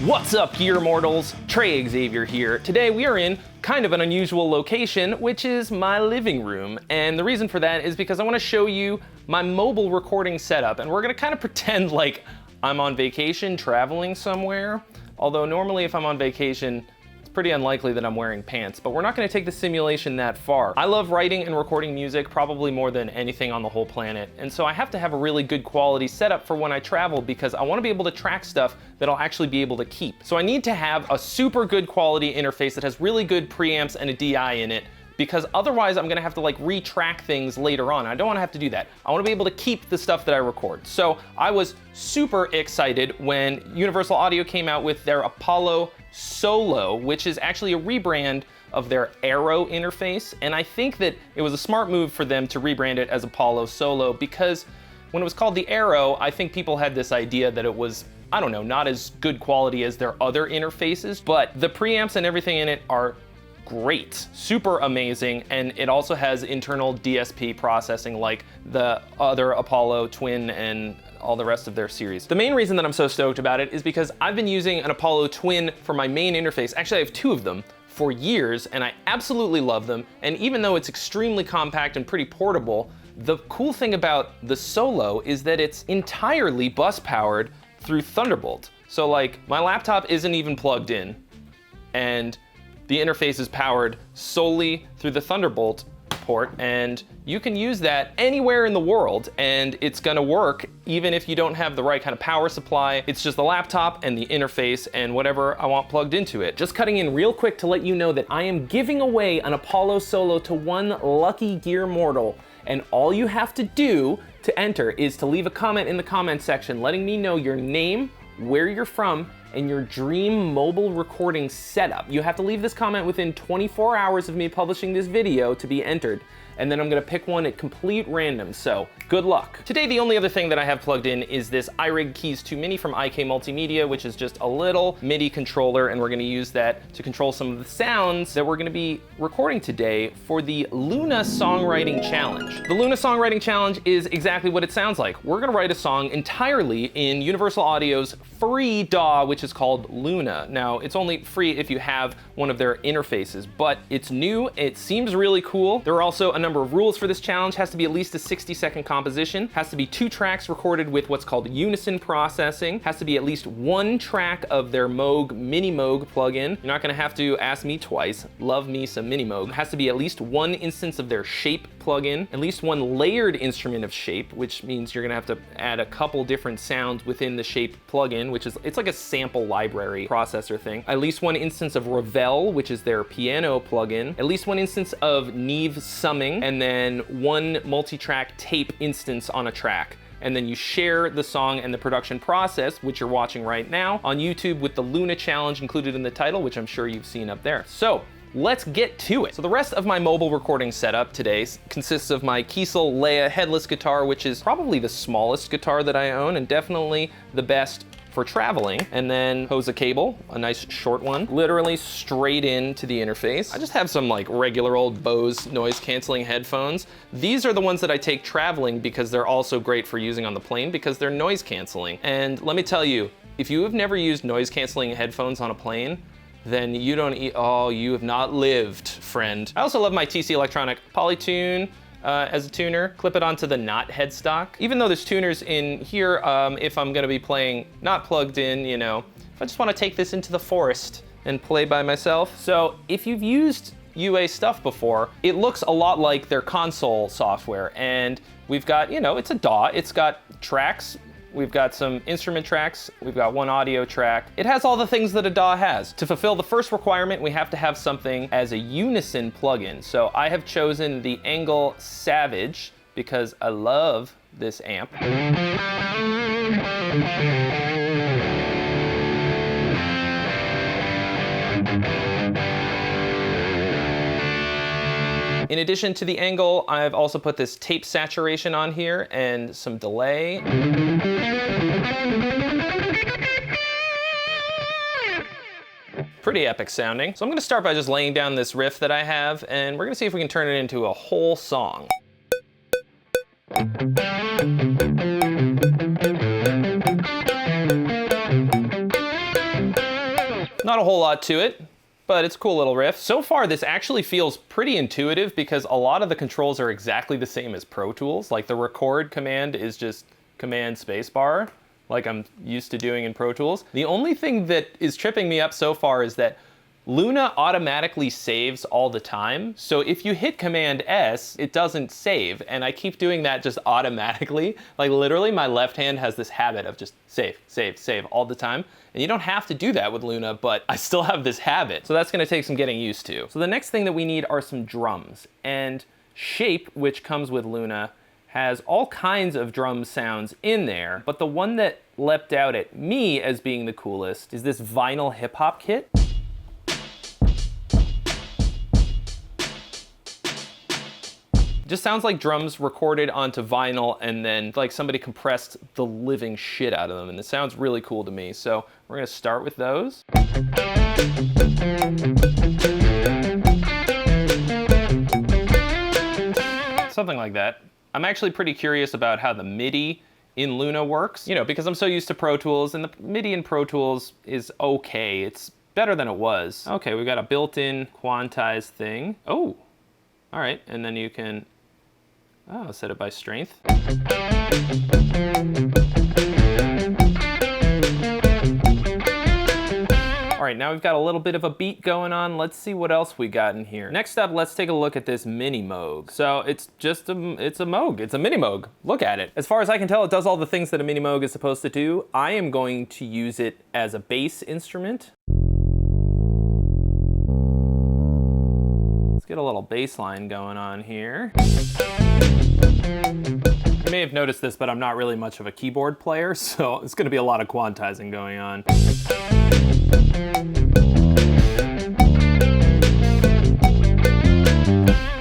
What's up, gear mortals? Trey Xavier here. Today we are in kind of an unusual location, which is my living room. And the reason for that is because I want to show you my mobile recording setup. And we're going to kind of pretend like I'm on vacation traveling somewhere. Although normally if I'm on vacation, pretty unlikely that I'm wearing pants, but we're not going to take the simulation that far. I love writing and recording music probably more than anything on the whole planet, and so I have to have a really good quality setup for when I travel because I want to be able to track stuff that I'll actually be able to keep. So I need to have a super good quality interface that has really good preamps and a DI in it, because otherwise I'm gonna have to like retrack things later on. I don't wanna have to do that. I wanna be able to keep the stuff that I record. So I was super excited when Universal Audio came out with their Apollo Solo, which is actually a rebrand of their Aero interface. And I think that it was a smart move for them to rebrand it as Apollo Solo, because when it was called the Aero, I think people had this idea that it was, I don't know, not as good quality as their other interfaces, but the preamps and everything in it are great, super amazing, and it also has internal DSP processing like the other Apollo Twin and all the rest of their series. The main reason that I'm so stoked about it is because I've been using an Apollo Twin for my main interface. Actually, I have two of them for years, and I absolutely love them. And even though it's extremely compact and pretty portable, the cool thing about the Solo is that it's entirely bus powered through Thunderbolt. So like, my laptop isn't even plugged in, and the interface is powered solely through the Thunderbolt port, and you can use that anywhere in the world, and it's gonna work even if you don't have the right kind of power supply. It's just the laptop and the interface and whatever I want plugged into it. Just cutting in real quick to let you know that I am giving away an Apollo Solo to one lucky gear mortal, and all you have to do to enter is to leave a comment in the comment section letting me know your name, where you're from, and your dream mobile recording setup. You have to leave this comment within 24 hours of me publishing this video to be entered, and then I'm gonna pick one at complete random, so good luck. Today, the only other thing that I have plugged in is this iRig Keys 2 Mini from IK Multimedia, which is just a little MIDI controller, and we're gonna use that to control some of the sounds that we're gonna be recording today for the Luna Songwriting Challenge. The Luna Songwriting Challenge is exactly what it sounds like. We're gonna write a song entirely in Universal Audio's free DAW, which is called Luna. Now, it's only free if you have one of their interfaces, but it's new, it seems really cool. There are also a number of rules for this challenge. Has to be at least a 60-second composition, has to be 2 tracks recorded with what's called unison processing, has to be at least 1 track of their Moog Mini Moog plugin. You're not gonna have to ask me twice, love me some Mini Moog. Has to be at least 1 instance of their Shape plugin, at least 1 layered instrument of Shape, which means you're gonna have to add a couple different sounds within the Shape plugin, which is, it's like a sample library processor thing. At least 1 instance of Ravel, which is their piano plugin, at least 1 instance of Neve Summing, and then 1 multi-track tape instance on a track. And then you share the song and the production process, which you're watching right now, on YouTube with the Luna Challenge included in the title, which I'm sure you've seen up there. So let's get to it. So the rest of my mobile recording setup today consists of my Kiesel Leia headless guitar, which is probably the smallest guitar that I own and definitely the best for traveling, and then Hosa cable, a nice short one, literally straight into the interface. I just have some like regular old Bose noise canceling headphones. These are the ones that I take traveling because they're also great for using on the plane because they're noise canceling. And let me tell you, if you have never used noise canceling headphones on a plane, then you you have not lived, friend. I also love my TC Electronic Polytune as a tuner, clip it onto the Not headstock. Even though there's tuners in here, if I'm gonna be playing not plugged in, you know, if I just wanna take this into the forest and play by myself. So if you've used UA stuff before, it looks a lot like their console software. And we've got, you know, it's a DAW, it's got tracks, we've got some instrument tracks, we've got 1 audio track. It has all the things that a DAW has. To fulfill the first requirement, we have to have something as a unison plugin. So I have chosen the Angle Savage because I love this amp. In addition to the Angle, I've also put this tape saturation on here and some delay. Pretty epic sounding. So I'm gonna start by just laying down this riff that I have, and we're gonna see if we can turn it into a whole song. Not a whole lot to it, but it's a cool little riff. So far, this actually feels pretty intuitive because a lot of the controls are exactly the same as Pro Tools. Like the record command is just Command spacebar, like I'm used to doing in Pro Tools. The only thing that is tripping me up so far is that Luna automatically saves all the time. So if you hit Command S, it doesn't save. And I keep doing that just automatically. Like literally my left hand has this habit of just save, save, save all the time. And you don't have to do that with Luna, but I still have this habit. So that's gonna take some getting used to. So the next thing that we need are some drums. And Shape, which comes with Luna, has all kinds of drum sounds in there. But the one that leapt out at me as being the coolest is this vinyl hip hop kit. Just sounds like drums recorded onto vinyl and then like somebody compressed the living shit out of them, and it sounds really cool to me. So we're gonna start with those. Something like that. I'm actually pretty curious about how the MIDI in Luna works, you know, because I'm so used to Pro Tools, and the MIDI in Pro Tools is okay. It's better than it was. Okay, we've got a built-in quantized thing. Oh, all right, and then you can set it by strength. All right, now we've got a little bit of a beat going on. Let's see what else we got in here. Next up, let's take a look at this mini Moog. So it's just it's a Moog, it's a mini Moog. Look at it. As far as I can tell, it does all the things that a mini Moog is supposed to do. I am going to use it as a bass instrument. Let's get a little bass line going on here. You may have noticed this, but I'm not really much of a keyboard player, so it's gonna be a lot of quantizing going on.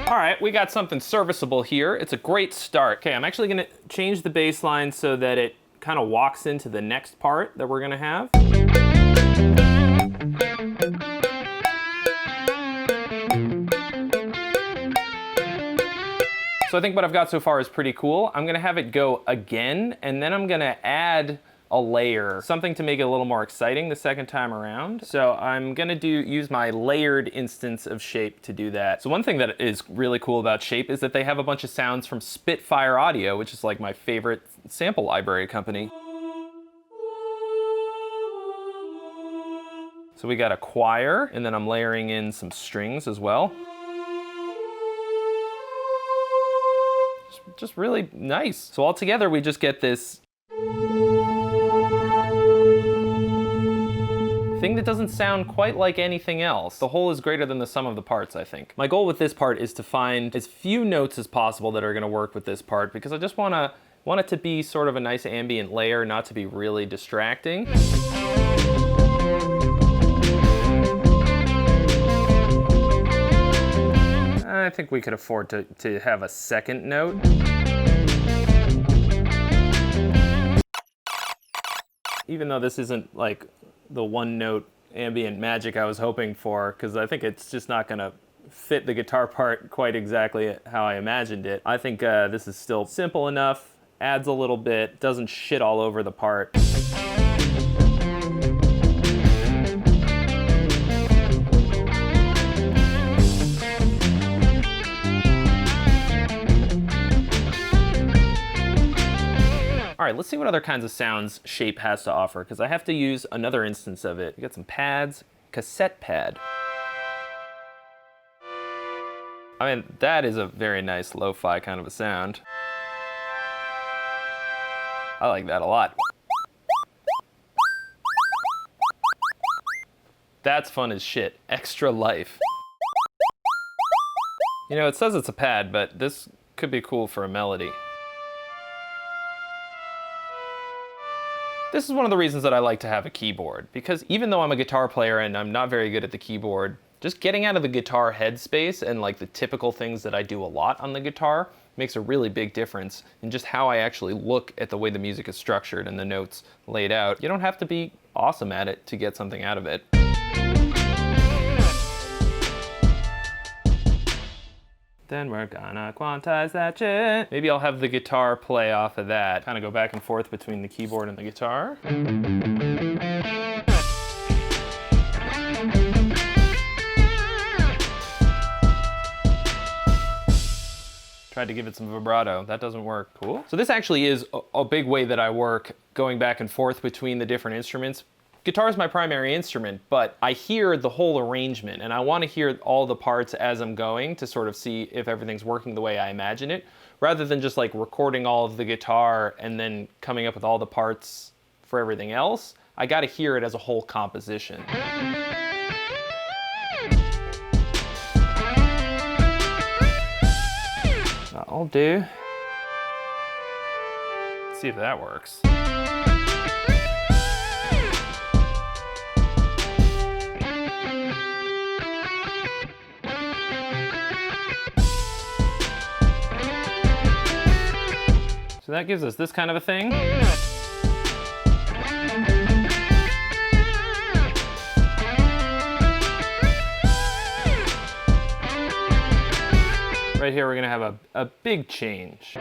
All right, we got something serviceable here. It's a great start. Okay, I'm actually gonna change the bass line so that it kind of walks into the next part that we're gonna have. So I think what I've got so far is pretty cool. I'm gonna have it go again, and then I'm gonna add a layer, something to make it a little more exciting the second time around. So I'm gonna use my layered instance of Shape to do that. So one thing that is really cool about Shape is that they have a bunch of sounds from Spitfire Audio, which is like my favorite sample library company. So we got a choir, and then I'm layering in some strings as well. Just really nice. So all together we just get this thing that doesn't sound quite like anything else. The whole is greater than the sum of the parts, I think. My goal with this part is to find as few notes as possible that are gonna work with this part, because I just want it to be sort of a nice ambient layer, not to be really distracting. I think we could afford to have a second note. Even though this isn't like the one note ambient magic I was hoping for, because I think it's just not gonna fit the guitar part quite exactly how I imagined it. I think this is still simple enough, adds a little bit, doesn't shit all over the part. All right, let's see what other kinds of sounds Shape has to offer, because I have to use another instance of it. We got some pads, cassette pad. I mean, that is a very nice lo-fi kind of a sound. I like that a lot. That's fun as shit. Extra life. You know, it says it's a pad, but this could be cool for a melody. This is one of the reasons that I like to have a keyboard, because even though I'm a guitar player and I'm not very good at the keyboard, just getting out of the guitar headspace and like the typical things that I do a lot on the guitar makes a really big difference in just how I actually look at the way the music is structured and the notes laid out. You don't have to be awesome at it to get something out of it. Then we're gonna quantize that shit. Maybe I'll have the guitar play off of that. Kind of go back and forth between the keyboard and the guitar. Tried to give it some vibrato. That doesn't work. Cool. So this actually is a big way that I work, going back and forth between the different instruments. Guitar is my primary instrument, but I hear the whole arrangement, and I want to hear all the parts as I'm going to sort of see if everything's working the way I imagine it, rather than just like recording all of the guitar and then coming up with all the parts for everything else. I got to hear it as a whole composition. That'll do. Let's see if that works. So that gives us this kind of a thing. Right here, we're gonna have a big change.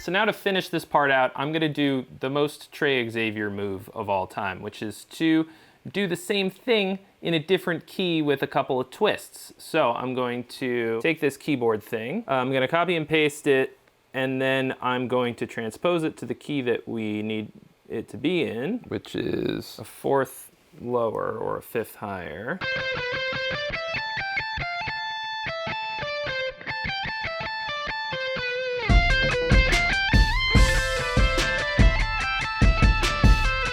So now to finish this part out, I'm gonna do the most Trey Xavier move of all time, which is to do the same thing in a different key with a couple of twists. So I'm going to take this keyboard thing, I'm gonna copy and paste it, and then I'm going to transpose it to the key that we need it to be in, which is a fourth lower or a fifth higher.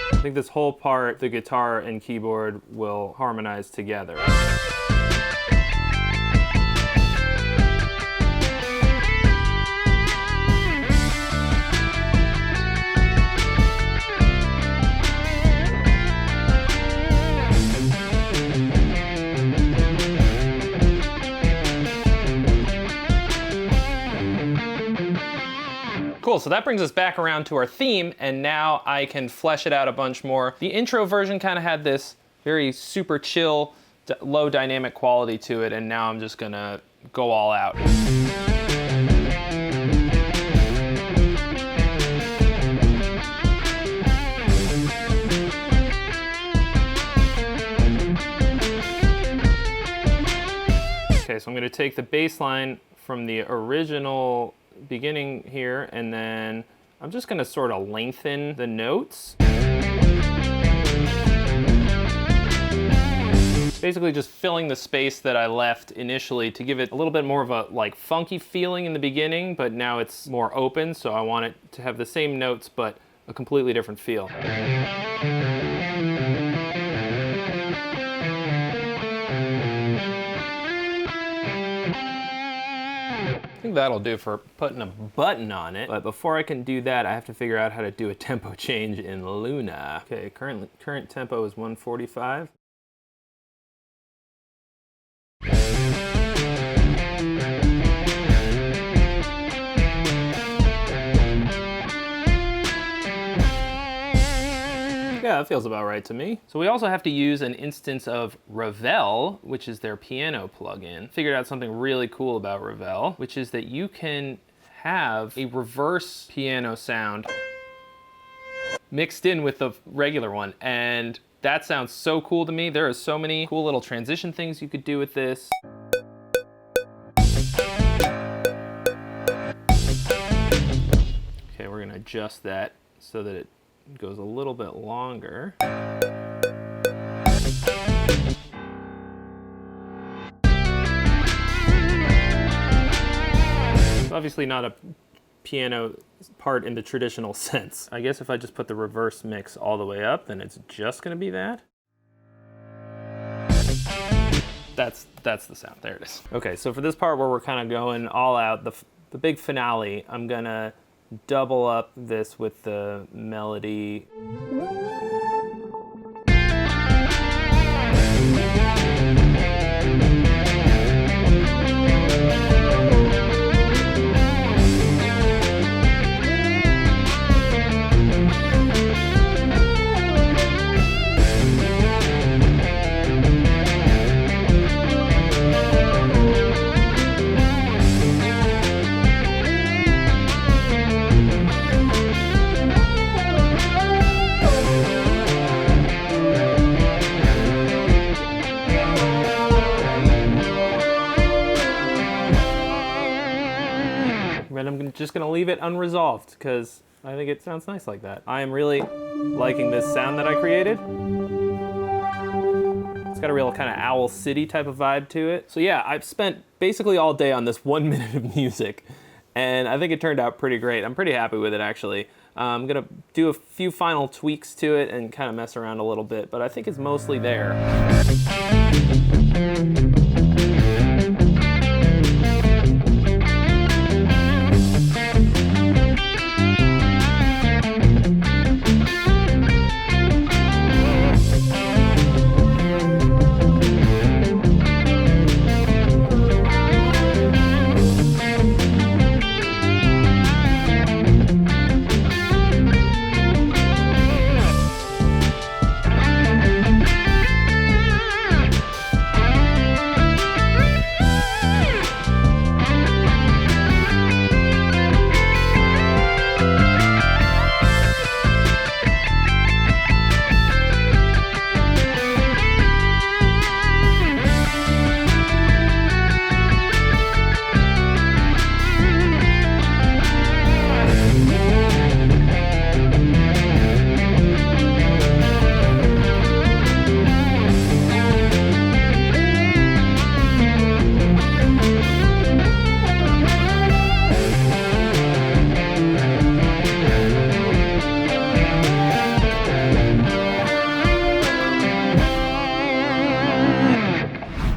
I think this whole part, the guitar and keyboard, will harmonize together. Cool, so that brings us back around to our theme, and now I can flesh it out a bunch more. The intro version kind of had this very super chill, low dynamic quality to it, and now I'm just gonna go all out. Okay, so I'm gonna take the bass line from the original beginning here, and then I'm just gonna sort of lengthen the notes. Basically just filling the space that I left initially to give it a little bit more of a like funky feeling in the beginning, but now it's more open, so I want it to have the same notes but a completely different feel. I think that'll do for putting a button on it, but before I can do that, I have to figure out how to do a tempo change in Luna. Okay, current tempo is 145. Yeah, that feels about right to me. So we also have to use an instance of Ravel, which is their piano plugin. Figured out something really cool about Ravel, which is that you can have a reverse piano sound mixed in with the regular one, and that sounds so cool to me. There are so many cool little transition things you could do with this. Okay, we're gonna adjust that so that it goes a little bit longer. It's obviously not a piano part in the traditional sense. I guess if I just put the reverse mix all the way up, then it's just gonna be that. That's the sound, there it is. Okay, so for this part where we're kind of going all out, the big finale, I'm gonna double up this with the melody. just gonna leave it unresolved because I think it sounds nice like that. I am really liking this sound that I created. It's got a real kind of Owl City type of vibe to it. So yeah, I've spent basically all day on this 1 minute of music, and I think it turned out pretty great. I'm pretty happy with it, actually. I'm gonna do a few final tweaks to it and kind of mess around a little bit, but I think it's mostly there.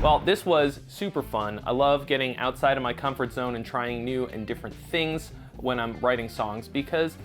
Well, this was super fun. I love getting outside of my comfort zone and trying new and different things when I'm writing songs, because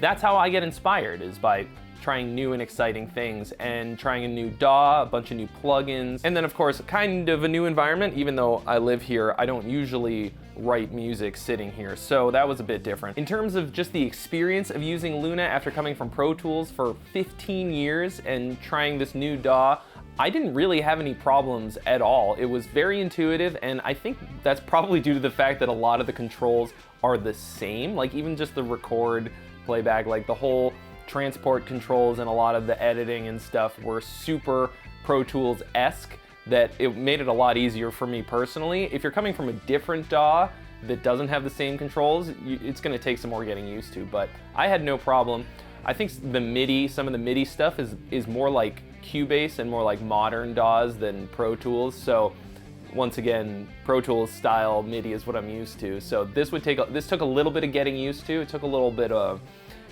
that's how I get inspired, is by trying new and exciting things and trying a new DAW, a bunch of new plugins, and then of course kind of a new environment. Even though I live here, I don't usually write music sitting here, so that was a bit different. In terms of just the experience of using Luna after coming from Pro Tools for 15 years and trying this new DAW, I didn't really have any problems at all. It was very intuitive, and I think that's probably due to the fact that a lot of the controls are the same. Like even just the record, playback, like the whole transport controls and a lot of the editing and stuff were super Pro Tools-esque, that it made it a lot easier for me personally. If you're coming from a different DAW that doesn't have the same controls, it's gonna take some more getting used to, but I had no problem. I think the MIDI, some of the MIDI stuff is more like Cubase and more like modern DAWs than Pro Tools. So once again, Pro Tools style MIDI is what I'm used to. So this took a little bit of getting used to. It took a little bit of,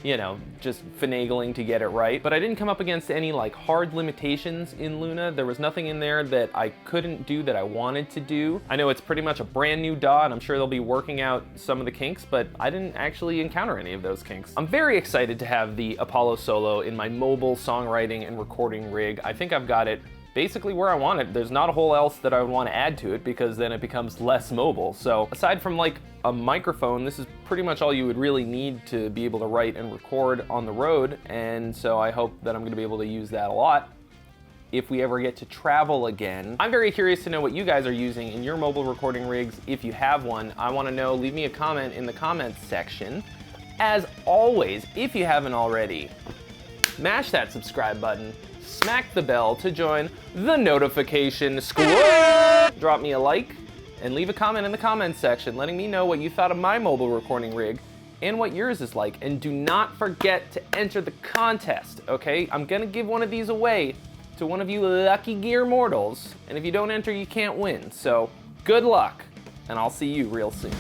you know, just finagling to get it right. But I didn't come up against any like hard limitations in Luna. There was nothing in there that I couldn't do that I wanted to do. I know it's pretty much a brand new DAW, and I'm sure they'll be working out some of the kinks, but I didn't actually encounter any of those kinks. I'm very excited to have the Apollo Solo in my mobile songwriting and recording rig. I think I've got it basically where I want it. There's not a whole else that I would want to add to it, because then it becomes less mobile. So aside from like a microphone, this is pretty much all you would really need to be able to write and record on the road. And so I hope that I'm going to be able to use that a lot if we ever get to travel again. I'm very curious to know what you guys are using in your mobile recording rigs. If you have one, I want to know. Leave me a comment in the comments section. As always, if you haven't already, mash that subscribe button, smack the bell to join the notification squad. Drop me a like and leave a comment in the comments section letting me know what you thought of my mobile recording rig and what yours is like. And do not forget to enter the contest, okay? I'm gonna give one of these away to one of you lucky gear mortals, and if you don't enter, you can't win. So good luck, and I'll see you real soon.